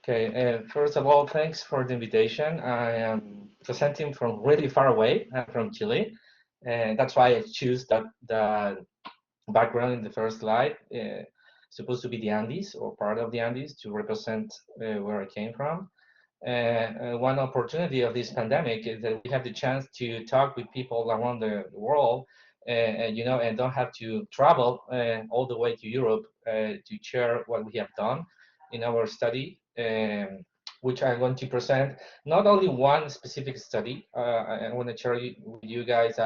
Okay, first of all, thanks for the invitation. I am presenting from really far away. I'm from Chile, and that's why I choose that the background in the first slide, supposed to be the Andes or part of the Andes to represent where I came from. One opportunity of this pandemic is that we have the chance to talk with people around the world, and don't have to travel all the way to Europe to share what we have done in our study, which I'm going to present. Not only one specific study, I want to share with you guys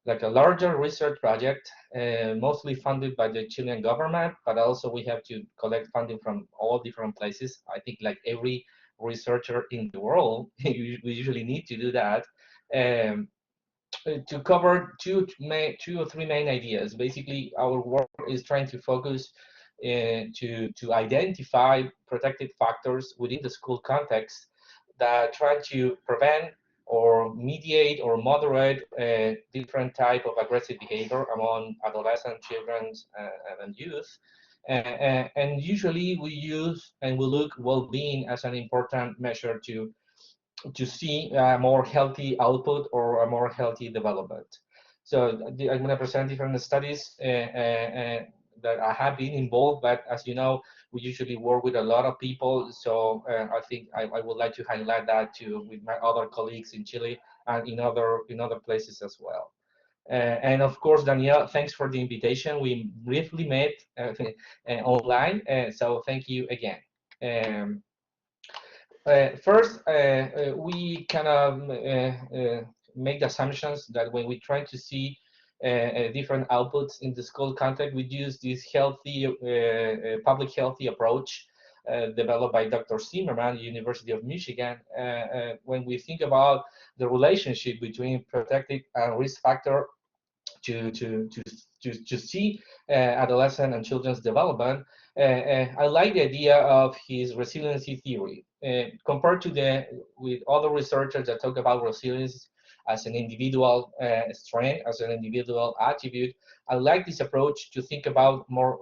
like a larger research project, mostly funded by the Chilean government, but also we have to collect funding from all different places. I think like every researcher in the world, we usually need to do that, um, to cover two or three main ideas. Basically, our work is trying to focus to identify protective factors within the school context that try to prevent or mediate or moderate different type of aggressive behavior among adolescent children and youth. And usually we use and we look well-being as an important measure to see a more healthy output or a more healthy development. So I'm going to present different studies that I have been involved, but as you know, we usually work with a lot of people. So I think I would like to highlight that too with my other colleagues in Chile and in other places as well. And of course, Danielle, thanks for the invitation. We briefly met online, so thank you again. Um, First, we kind of make the assumptions that when we try to see different outputs in the school context, we use this healthy, public healthy approach developed by Dr. Zimmerman, University of Michigan. When we think about the relationship between protective and risk factor to to to to see adolescent and children's development. I like the idea of his resiliency theory. Compared to the with other researchers that talk about resilience as an individual strength, as an individual attribute, I like this approach to think about more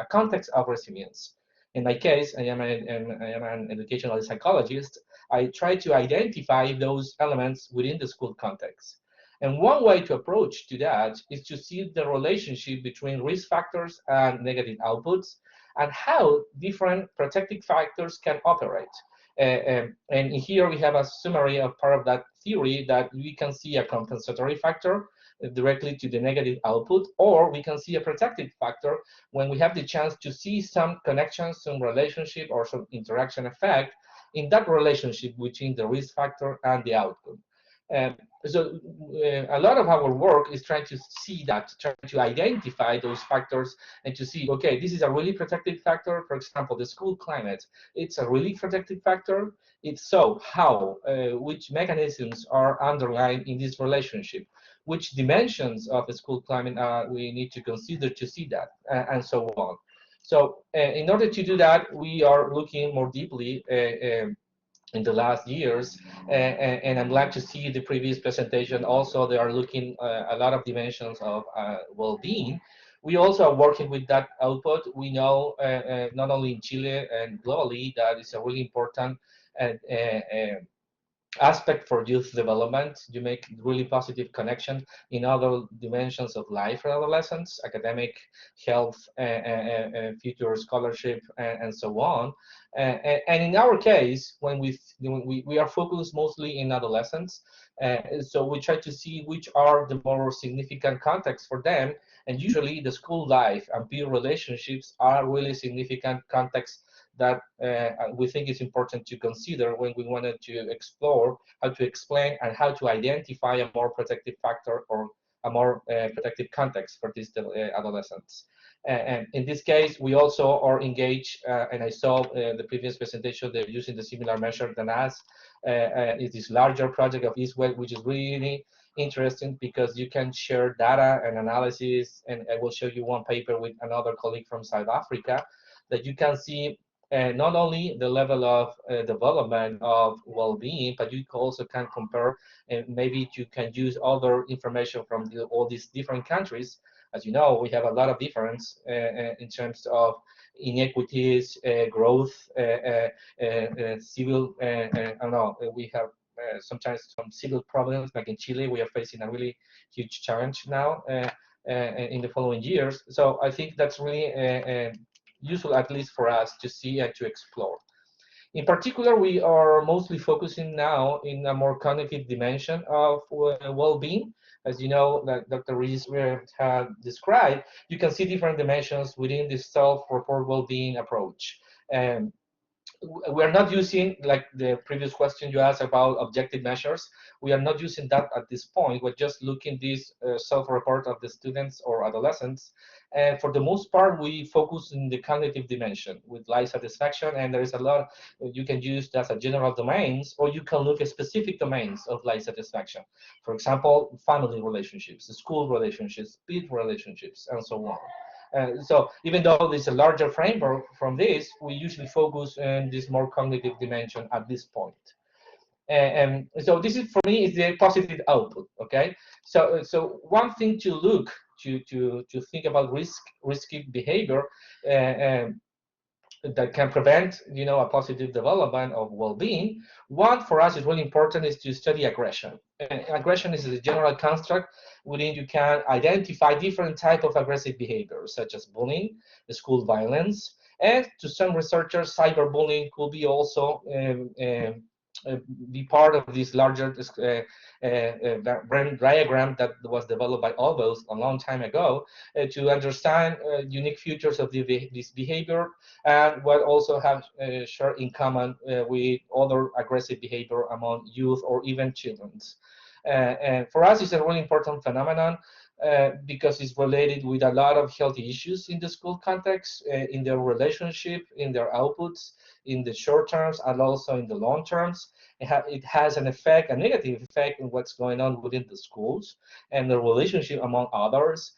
a context of resilience. In my case, I am an educational psychologist. I try to identify those elements within the school context. And one way to approach to that is to see the relationship between risk factors and negative outputs and how different protective factors can operate. And here we have a summary of part of that theory that we can see a compensatory factor directly to the negative output, or we can see a protective factor when we have the chance to see some connections, some relationship, or some interaction effect in that relationship between the risk factor and the outcome. Um, so a lot of our work is trying to see that, trying to identify those factors and to see, okay, this is a really protective factor. For example, the school climate, it's a really protective factor. If so, how, which mechanisms are underlying in this relationship? Which dimensions of the school climate we need to consider to see that, and so on. So in order to do that, we are looking more deeply in the last years, and I'm glad to see the previous presentation. Also, they are looking a lot of dimensions of well-being. We also are working with that output. We know not only in Chile and globally that is a really important aspect for youth development. You make really positive connection in other dimensions of life for adolescents, academic, health, future scholarship, and so on. And in our case, when we are focused mostly in adolescents, so we try to see which are the more significant contexts for them, and usually the school life and peer relationships are really significant contexts that we think is important to consider when we wanted to explore how to explain and how to identify a more protective factor or a more protective context for these adolescents. And in this case, we also are engaged, and I saw the previous presentation, they're using the similar measure than us. Is this larger project of EastWell, which is really interesting because you can share data and analysis, and I will show you one paper with another colleague from South Africa that you can see not only the level of development of well-being, but you also can compare, and maybe you can use other information from all these different countries. As you know, we have a lot of difference in terms of inequities, growth, civil, I don't know, we have sometimes some civil problems, like in Chile, we are facing a really huge challenge now in the following years. So I think that's really useful, at least for us, to see and to explore. In particular, we are mostly focusing now in a more cognitive dimension of well-being. As you know, that Dr. Rees had described, you can see different dimensions within this self-report well-being approach. Um, we're not using, like the previous question you asked about objective measures, we are not using that at this point. We're just looking this self-report of the students or adolescents. And for the most part, we focus in the cognitive dimension with life satisfaction. And there is a lot you can use as a general domains, or you can look at specific domains of life satisfaction. For example, family relationships, school relationships, peer relationships, and so on. So even though there's a larger framework from this, we usually focus on this more cognitive dimension at this point. And so this is, for me, is the positive output. Okay, so one thing to look to think about risky behavior that can prevent, a positive development of well-being. One for us is really important is to study aggression. Aggression is a general construct within you can identify different type of aggressive behaviors, such as bullying, school violence, and to some researchers, cyberbullying could be also be part of this larger brain diagram that was developed by Olbos a long time ago to understand unique features of this behavior and what also have share in common with other aggressive behavior among youth or even children. And for us, it's a really important phenomenon because it's related with a lot of healthy issues in the school context, in their relationship, in their outputs, in the short terms, and also in the long terms. It has an effect, a negative effect, on what's going on within the schools and the relationship among others.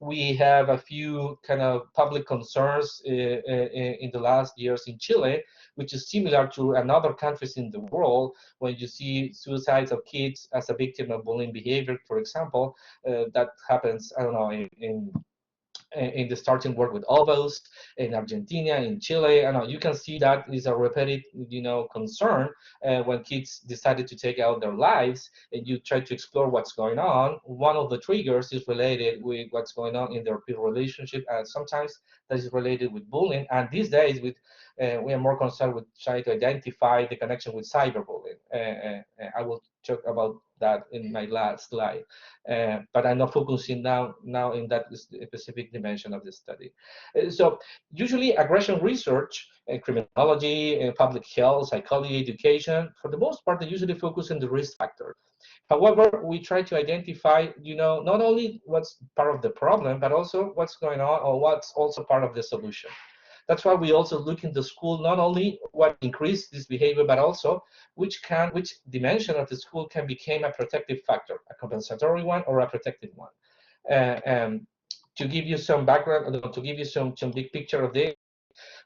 We have a few kind of public concerns in the last years in Chile, which is similar to another countries in the world. When you see suicides of kids as a victim of bullying behavior, for example, that happens, I don't know, in the starting work with ovos in Argentina, in Chile. I know you can see that is a repeated, concern when kids decided to take out their lives, and you try to explore what's going on. One of the triggers is related with what's going on in their peer relationship, and sometimes that is related with bullying. And these days, we are more concerned with trying to identify the connection with cyberbullying. I will talk about that in my last slide, but I'm not focusing now in that specific dimension of the study. So usually aggression research, criminology, public health, psychology, education, for the most part, they usually focus on the risk factor. However, we try to identify, not only what's part of the problem, but also what's going on or what's also part of the solution. That's why we also look in the school, not only what increase this behavior, but also which dimension of the school can become a protective factor, a compensatory one or a protective one. To give you some background, to give you some big picture of this,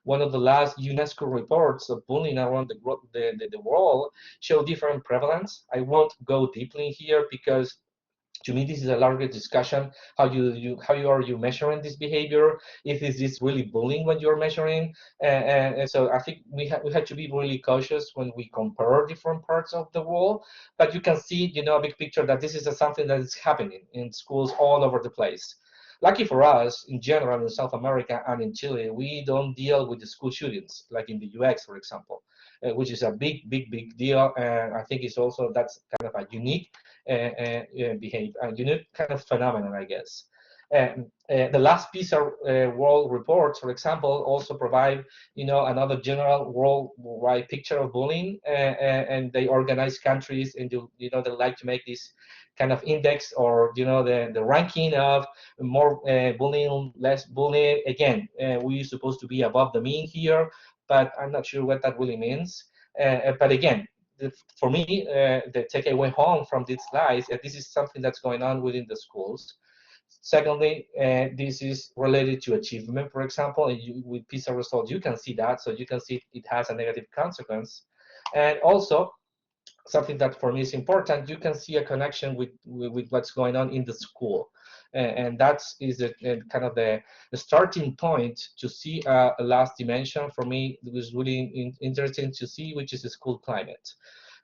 one of the last UNESCO reports of bullying around the world show different prevalence. I won't go deeply here because to me, this is a larger discussion. How are you measuring this behavior? Is this really bullying when you're measuring? And so I think we have to be really cautious when we compare different parts of the world. But you can see, a big picture that this is something that is happening in schools all over the place. Lucky for us, in general, in South America and in Chile, we don't deal with the school shootings like in the UX, for example, which is a big deal. And I think it's also that's kind of a unique behave, a unique kind of phenomenon, I guess. The last PISA world reports, for example, also provide, another general worldwide picture of bullying, and they organize countries, and they like to make this kind of index or the ranking of more bullying, less bullying. Again, we're supposed to be above the mean here, but I'm not sure what that really means. But again, for me, the takeaway home from these slides, this is something that's going on within the schools. Secondly, this is related to achievement, for example, and with PISA results, you can see that. So you can see it has a negative consequence. And also, something that for me is important, you can see a connection with what's going on in the school. And that is kind of the starting point to see a last dimension. For me, it was really interesting to see, which is the school climate.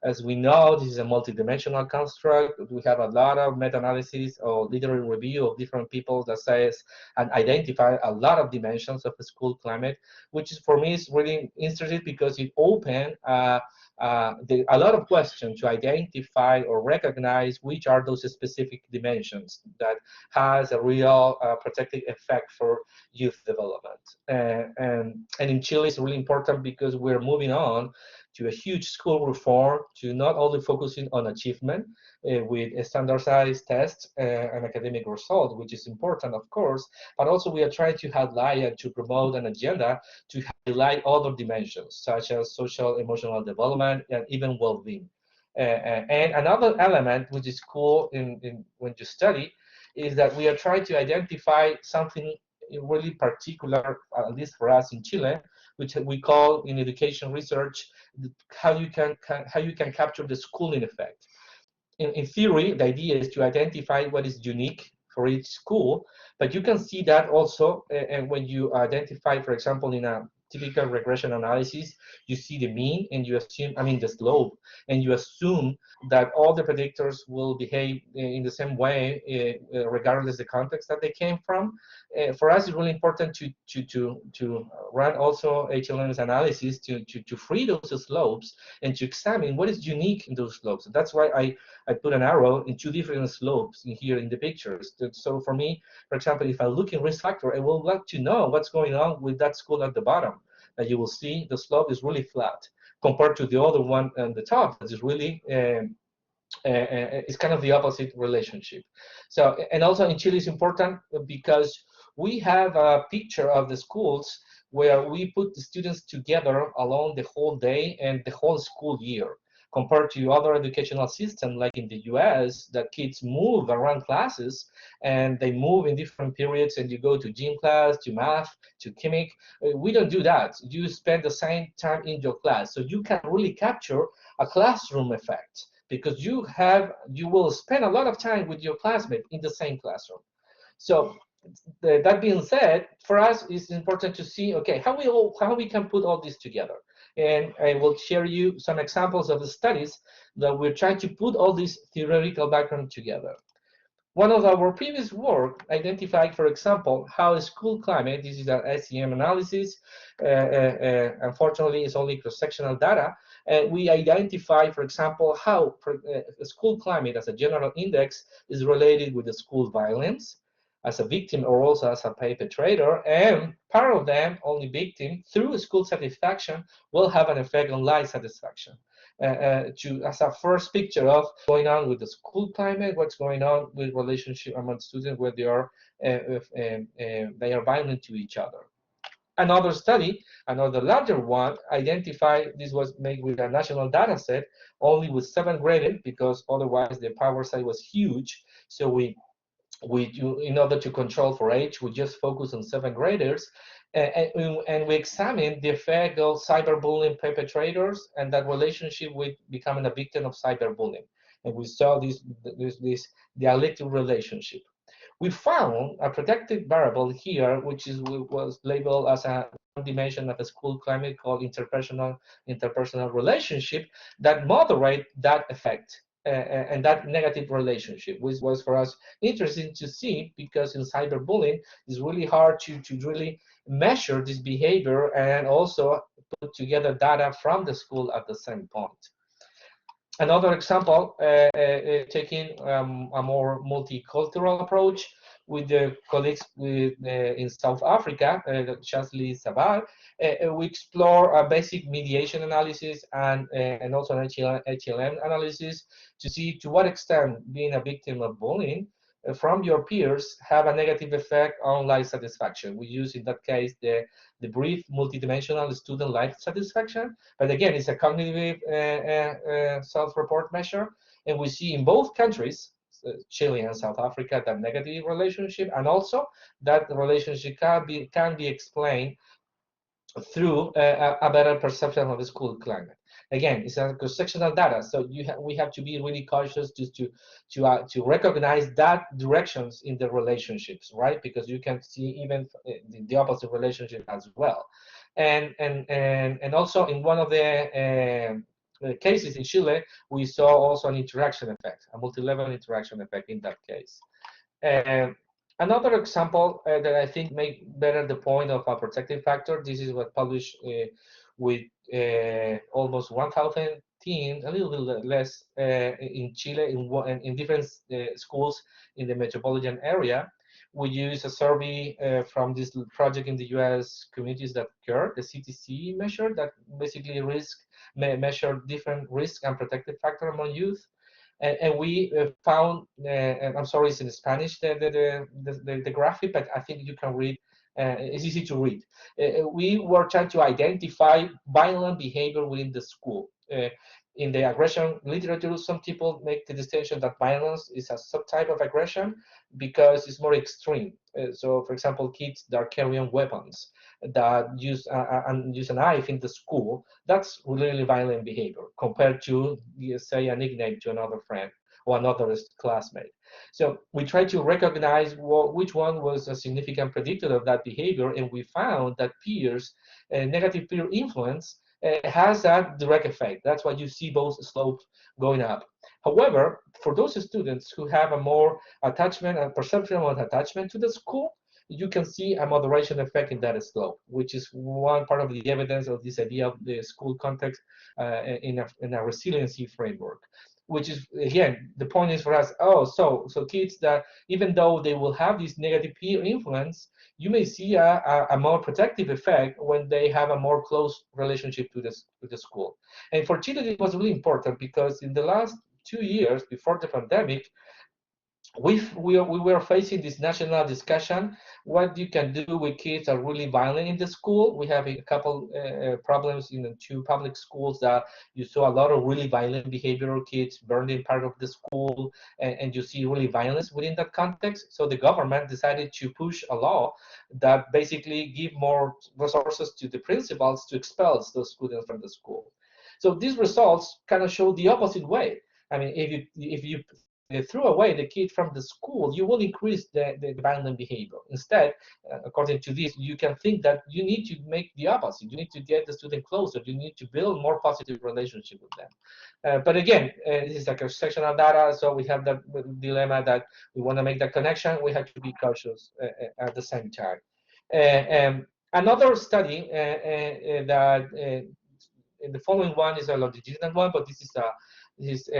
As we know, this is a multidimensional construct. We have a lot of meta-analysis or literary review of different people that says and identify a lot of dimensions of the school climate, which is, for me, is really interesting because it opened a lot of questions to identify or recognize which are those specific dimensions that has a real protective effect for youth development. And in Chile, it's really important because we're moving on to a huge school reform, to not only focusing on achievement with standardized tests and academic results, which is important, of course, but also we are trying to highlight and to promote an agenda to highlight other dimensions, such as social, emotional development, and even well-being. And another element, which is cool when you study, is that we are trying to identify something really particular, at least for us in Chile, which we call in education research how you can capture the schooling effect. In theory, the idea is to identify what is unique for each school, but you can see that also, and when you identify, for example, in a typical regression analysis, you see the mean and you assume, I mean, the slope, and you assume that all the predictors will behave in the same way, regardless the context that they came from. For us, it's really important to run also HLM's analysis to free those slopes and to examine what is unique in those slopes. And that's why I put an arrow in two different slopes in here in the pictures. So for me, for example, if I look in risk factor, I will like to know what's going on with that school at the bottom. And you will see the slope is really flat compared to the other one on the top that is really it's kind of the opposite relationship. So, and also in Chile is important because we have a picture of the schools where we put the students together along the whole day and the whole school year, compared to other educational systems like in the US, that kids move around classes and they move in different periods, and you go to gym class, to math, to chemic. We don't do that. You spend the same time in your class. So you can really capture a classroom effect because you will spend a lot of time with your classmates in the same classroom. So that being said, for us, it's important to see, okay, how we can put all this together. And I will share you some examples of the studies that we're trying to put all this theoretical background together. One of our previous work identified, for example, how school climate, this is an SEM analysis, unfortunately it's only cross-sectional data, and we identify, for example, how school climate as a general index is related with the school violence, as a victim or also as a perpetrator, and part of them, only victim, through school satisfaction, will have an effect on life satisfaction. As a first picture of what's going on with the school climate, what's going on with relationship among students where they are violent to each other. Another study, another larger one, identified, this was made with a national data set, only with 7th graders, because otherwise the power size was huge. So in order to control for age, we just focus on 7th graders, and we examined the effect of cyberbullying perpetrators and that relationship with becoming a victim of cyberbullying. And we saw this dialectic relationship. We found a protective variable here, which was labeled as a dimension of a school climate called interpersonal relationship, that moderate that effect. And that negative relationship, which was for us interesting to see, because in cyberbullying it's really hard to really measure this behavior and also put together data from the school at the same point. Another example, taking a more multicultural approach with the colleagues in South Africa, Chasley Sabar, we explore a basic mediation analysis and also an HLM analysis to see to what extent being a victim of bullying from your peers have a negative effect on life satisfaction. We use in that case the brief multidimensional student life satisfaction, but again it's a cognitive self-report measure, and we see in both countries, Chile and South Africa, that negative relationship, and also that relationship can be explained through a better perception of the school climate. Again, it's a cross-sectional data, so we have to be really cautious just to recognize that directions in the relationships, right? Because you can see even the opposite relationship as well, and also in one of the cases in Chile, we saw also an interaction effect, a multi-level interaction effect in that case. Um, Another example that I think make better the point of a protective factor, this is what published with almost 1,000 teams, a little bit less in Chile, in different schools in the metropolitan area. We use a survey from this project in the US, Communities That Care, the CTC measure that basically measure different risk and protective factor among youth. And we found, and I'm sorry, it's in Spanish, the graphic, but I think you can read, it's easy to read. We were trying to identify violent behavior within the school. In the aggression literature, some people make the distinction that violence is a subtype of aggression because it's more extreme. So, for example, kids that are carrying weapons, that use a knife in the school, that's really violent behavior compared to, say, a nickname to another friend or another classmate. So we try to recognize which one was a significant predictor of that behavior, and we found that peers, negative peer influence, has that direct effect. That's why you see both slopes going up. However, for those students who have a more attachment and perception of attachment to the school, you can see a moderation effect in that slope, which is one part of the evidence of this idea of the school context in a resiliency framework. Which is, again, the point is for us, so kids that, even though they will have this negative peer influence, you may see a more protective effect when they have a more close relationship to the school. And for Chile, it was really important because in the last 2 years before the pandemic, we were facing this national discussion, what you can do with kids that are really violent in the school. We have a couple problems in the 2 public schools that you saw a lot of really violent behavioral kids burning part of the school, and you see really violence within that context. So the government decided to push a law that basically give more resources to the principals to expel those students from the school. So these results kind of show the opposite way. I mean, if you throw away the kid from the school, you will increase the violent behavior. Instead, according to this, you can think that you need to make the opposite. You need to get the student closer. You need to build more positive relationship with them. But again, this is like a sectional data, so we have the dilemma that we want to make that connection. We have to be cautious at the same time. Another study that the following one is a longitudinal one, but this is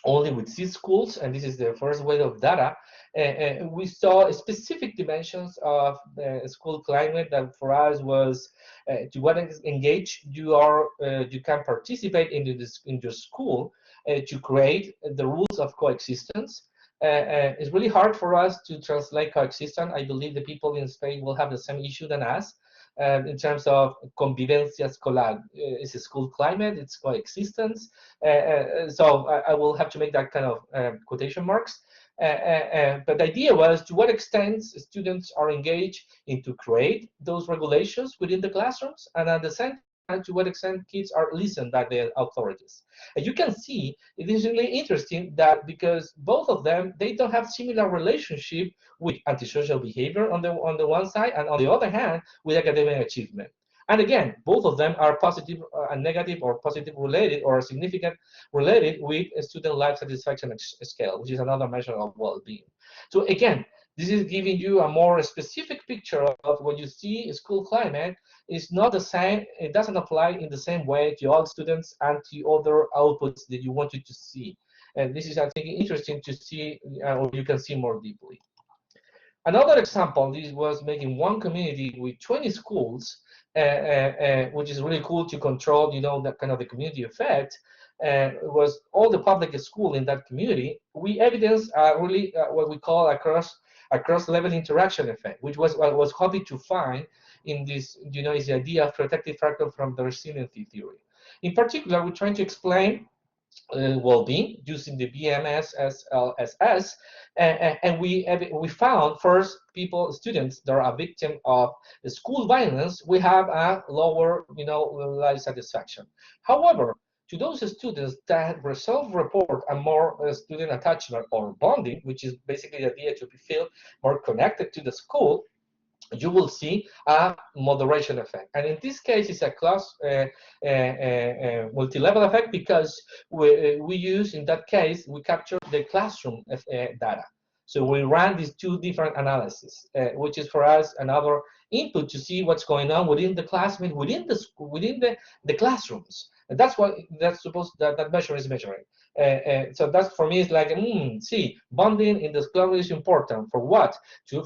only with 6 schools, and this is the first wave of data. We saw specific dimensions of school climate that for us was to what engage you can participate in your school to create the rules of coexistence. It's really hard for us to translate coexistence. I believe the people in Spain will have the same issue than us. In terms of convivencia escolar, it's a school climate, it's coexistence. So I will have to make that kind of quotation marks. But the idea was to what extent students are engaged in to create those regulations within the classrooms, and at the same time, to what extent kids are listened by their authorities. And you can see it is really interesting that because both of them, they don't have similar relationship with antisocial behavior on the one side, and on the other hand, with academic achievement. And again, both of them are positive and negative, or positive related, or significant related with a student life satisfaction scale, which is another measure of well-being. So again, this is giving you a more specific picture of what you see in school climate is not the same. It doesn't apply in the same way to all students and to other outputs that you wanted to see. And this is, I think, interesting to see, or you can see more deeply. Another example, this was making one community with 20 schools, which is really cool to control, that kind of the community effect. Was all the public school in that community. We evidenced really what we call a cross-level interaction effect, which was what I was hoping to find in this, is the idea of protective factor from the resiliency theory. In particular, we're trying to explain well-being using the BMS SLSS, and we found first students that are a victim of school violence, we have a lower life satisfaction. However, to those students that self-report a more student attachment or bonding, which is basically the idea to feel more connected to the school, you will see a moderation effect. And in this case, it's a multi-level effect because we use, in that case, we capture the classroom data. So we ran these two different analyses, which is for us another input to see what's going on within the classroom, within the school, within the classrooms. And that's what that measure is measuring. So that's for me, it's like, see, bonding in the school is important. For what?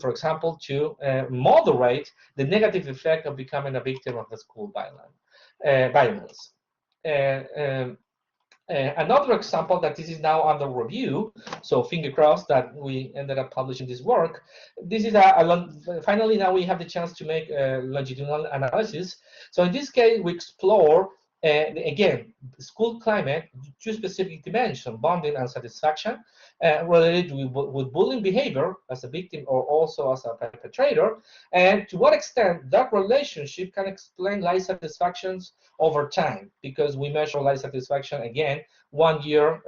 For example, to moderate the negative effect of becoming a victim of the school violence. Another example that this is now under review, so finger crossed that we ended up publishing this work. This is finally now we have the chance to make a longitudinal analysis. So in this case, we explore again school climate, two specific dimensions: bonding and satisfaction, related with bullying behavior as a victim or also as a perpetrator, and to what extent that relationship can explain life satisfactions over time, because we measure life satisfaction again 1 year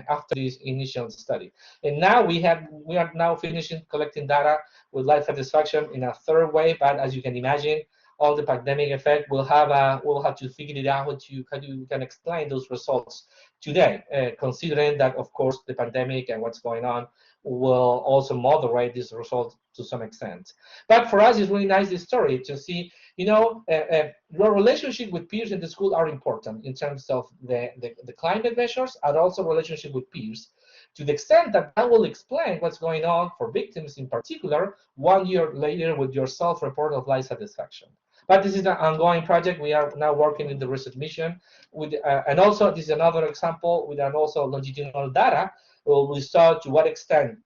after this initial study. And now we are now finishing collecting data with life satisfaction in a third way, but as you can imagine, all the pandemic effect, we'll have to figure it out how you can explain those results today, considering that, of course, the pandemic and what's going on will also moderate these results to some extent. But for us, it's really nice, this story, to see, your relationship with peers in the school are important in terms of the climate measures, and also relationship with peers, to the extent that that will explain what's going on for victims in particular 1 year later with your self-report of life satisfaction. But this is an ongoing project. We are now working in the resubmission with, and also this is another example with an also longitudinal data. We saw to what extent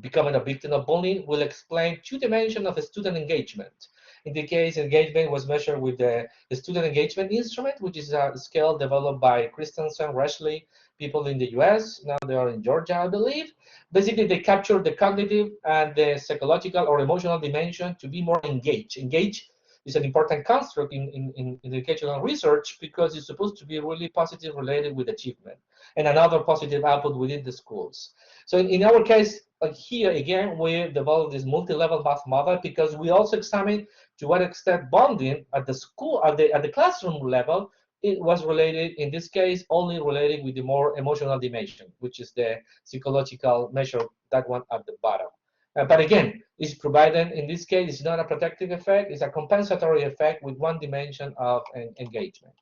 becoming a victim of bullying will explain two dimensions of student engagement. In the case, engagement was measured with the student engagement instrument, which is a scale developed by Christensen, Reshley, people in the US. Now they are in Georgia, I believe. Basically, they capture the cognitive and the psychological or emotional dimension to be more engaged. Engaged is an important construct in educational research because it's supposed to be really positive related with achievement and another positive output within the schools. So in our case, here again, we developed this multi-level math model because we also examined to what extent bonding at the school, at the classroom level, it was related, in this case, only related with the more emotional dimension, which is the psychological measure, that one at the bottom. But again, it's provided, in this case, it's not a protective effect, it's a compensatory effect with one dimension of engagement.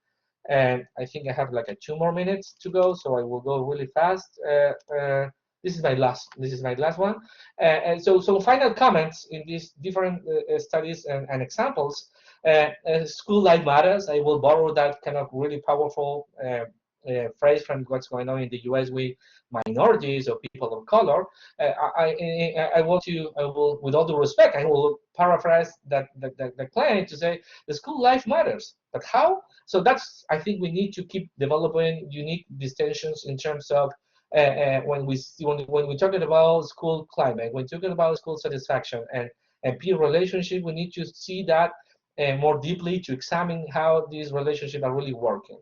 And I think I have like 2 more minutes to go, so I will go really fast. This is my last one. And so final comments in these different studies and examples. School life matters. I will borrow that kind of really powerful phrase from what's going on in the US with minorities or people of color. I will, with all due respect, I will paraphrase the claim to say the school life matters. But how? So that's, I think we need to keep developing unique distinctions in terms of when we're talking about school climate, when talking about school satisfaction and peer relationship, we need to see that more deeply to examine how these relationships are really working.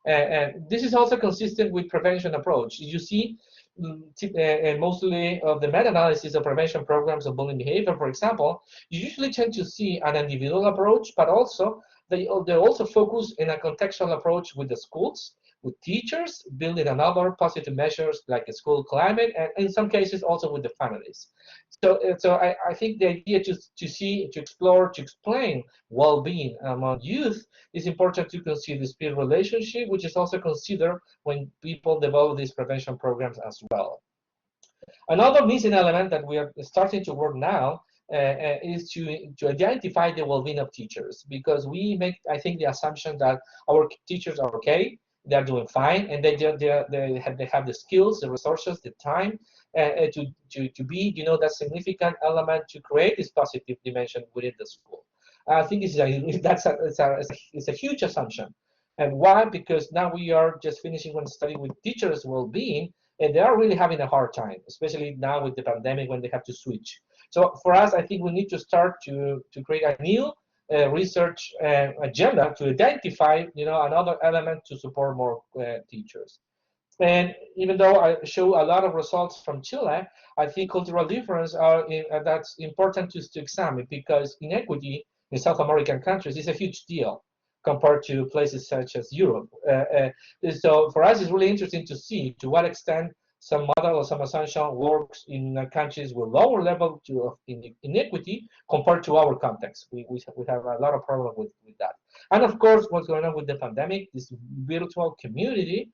And this is also consistent with prevention approach. You see, mostly of the meta-analysis of prevention programs of bullying behavior, for example, you usually tend to see an individual approach, but also they also focus in a contextual approach with the schools, with teachers, building another positive measures like a school climate, and in some cases also with the families. So I think the idea to explore, to explain well-being among youth is important to consider this peer relationship, which is also considered when people develop these prevention programs as well. Another missing element that we are starting to work now is to identify the well-being of teachers, because we make, I think, the assumption that our teachers are okay, they're doing fine, and they have the skills, the resources, the time to be, that significant element to create this positive dimension within the school. I think it's a huge assumption. And why? Because now we are just finishing one study with teachers' well-being, and they are really having a hard time, especially now with the pandemic when they have to switch. So for us, I think we need to start to create a new research agenda to identify, another element to support more teachers. And even though I show a lot of results from Chile, I think cultural difference that's important to examine, because inequity in South American countries is a huge deal compared to places such as Europe. So for us, it's really interesting to see to what extent some model or some assumption works in countries with lower level of inequity compared to our context. We have a lot of problem with that. And of course, what's going on with the pandemic, this virtual community,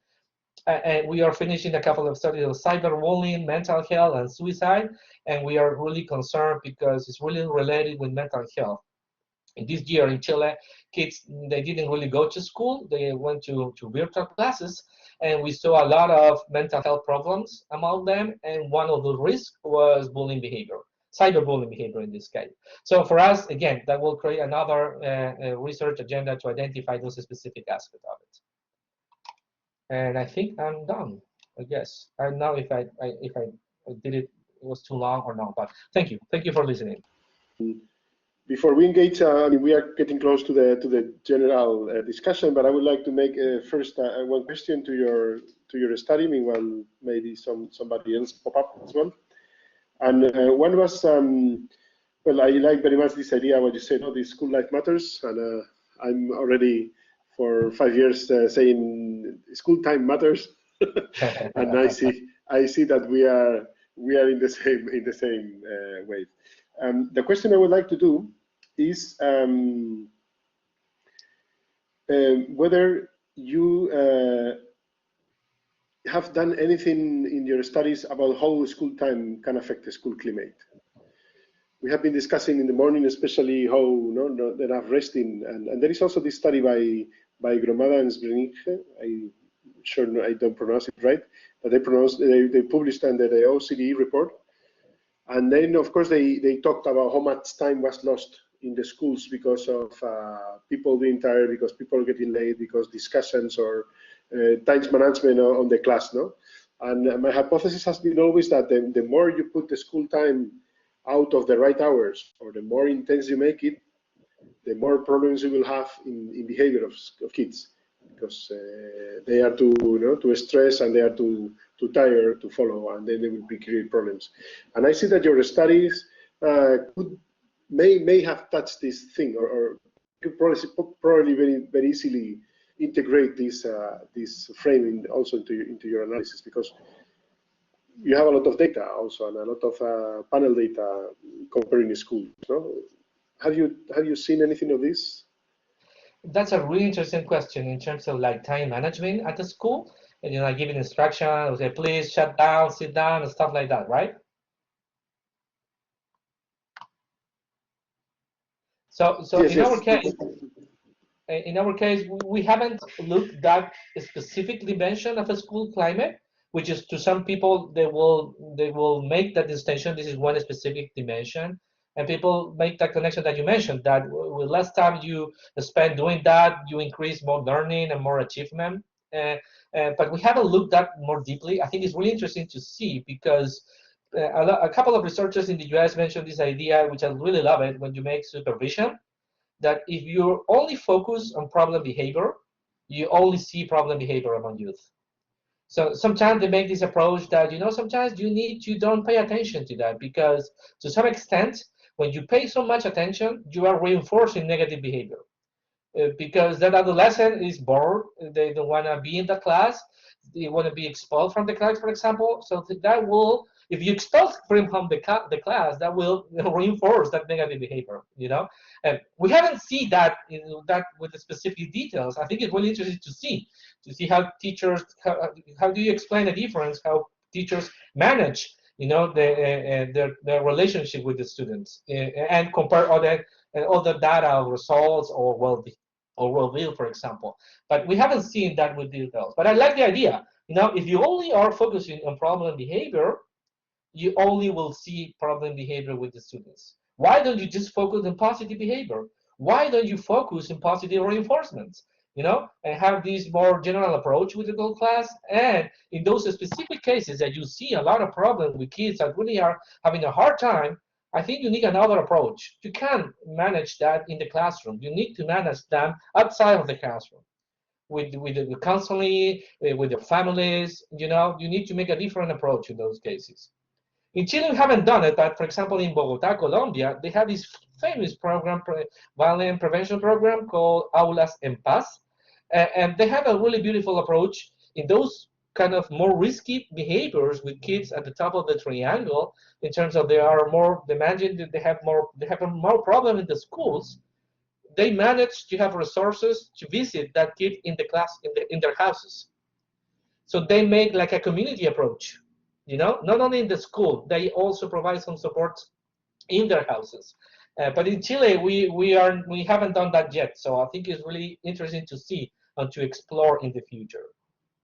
and we are finishing a couple of studies of cyberbullying, mental health, and suicide, and we are really concerned because it's really related with mental health. In this year in Chile, kids, they didn't really go to school, they went to virtual classes, and we saw a lot of mental health problems among them, and one of the risks was bullying behavior, cyberbullying behavior in this case. So for us, again, that will create another research agenda to identify those specific aspects of it. And I think I'm done, I guess. I don't know if I did it was too long or not, but thank you for listening. Before we engage, I mean, we are getting close to the general discussion, but I would like to make first one question to your study. Meanwhile, maybe somebody else pop up as well. And one was, well, I like very much this idea what you said. Oh, this school life matters, and I'm already for 5 years saying school time matters, and I see that we are in the same wave. The question I would like to do is whether you have done anything in your studies about how school time can affect the school climate. We have been discussing in the morning, especially how not enough resting, and there is also this study by Gromada and Sbreniche. I'm sure I don't pronounce it right, but they published under the OCDE report. And then, of course, they talked about how much time was lost in the schools because of people being tired, because people are getting late, because discussions or time management on the class. No? And my hypothesis has been always that the more you put the school time out of the right hours, or the more intense you make it, the more problems you will have in behavior of kids, because they are too stressed and they are too tired to follow, and then they will create problems. And I see that your studies may have touched this thing, or could probably very easily integrate this framing also into your analysis, because you have a lot of data also, and a lot of panel data comparing the schools. No? Have you seen anything of this? That's a really interesting question in terms of like time management at the school, and giving instructions, say please shut down, sit down, and stuff like that, right? So yes, in our case, we haven't looked that specific dimension of a school climate, which is to some people they will make that distinction. This is one specific dimension. And people make that connection that you mentioned, that with less time you spend doing that, you increase more learning and more achievement. But we haven't looked that more deeply. I think it's really interesting to see, because a couple of researchers in the US mentioned this idea, which I really love it, when you make supervision, that if you only focus on problem behavior, you only see problem behavior among youth. So sometimes they make this approach that, sometimes you don't pay attention to that, because to some extent, when you pay so much attention, you are reinforcing negative behavior. Because that adolescent is bored, they don't want to be in the class, they want to be expelled from the class, for example. So that will, if you expel him from the class, that will reinforce that negative behavior. And we haven't seen that with the specific details. I think it's really interesting to see how teachers, how do you explain the difference, how teachers manage their relationship with the students, and compare other data results or well-being, for example. But we haven't seen that with details. But I like the idea. If you only are focusing on problem behavior, you only will see problem behavior with the students. Why don't you just focus on positive behavior? Why don't you focus on positive reinforcements? and have this more general approach with the whole class. And in those specific cases that you see a lot of problems with kids that really are having a hard time, I think you need another approach. You can't manage that in the classroom. You need to manage them outside of the classroom with the counseling, with the families. You need to make a different approach in those cases. In Chile, we haven't done it, but for example, in Bogota, Colombia, they have this famous program, violence prevention program called Aulas en Paz, and they have a really beautiful approach in those kind of more risky behaviors with kids at the top of the triangle, in terms of they are more demanding, they have more problem in the schools. They manage to have resources to visit that kid in the class, in their houses. So they make like a community approach, not only in the school, they also provide some support in their houses. But in Chile, we haven't done that yet. So I think it's really interesting to see and to explore in the future.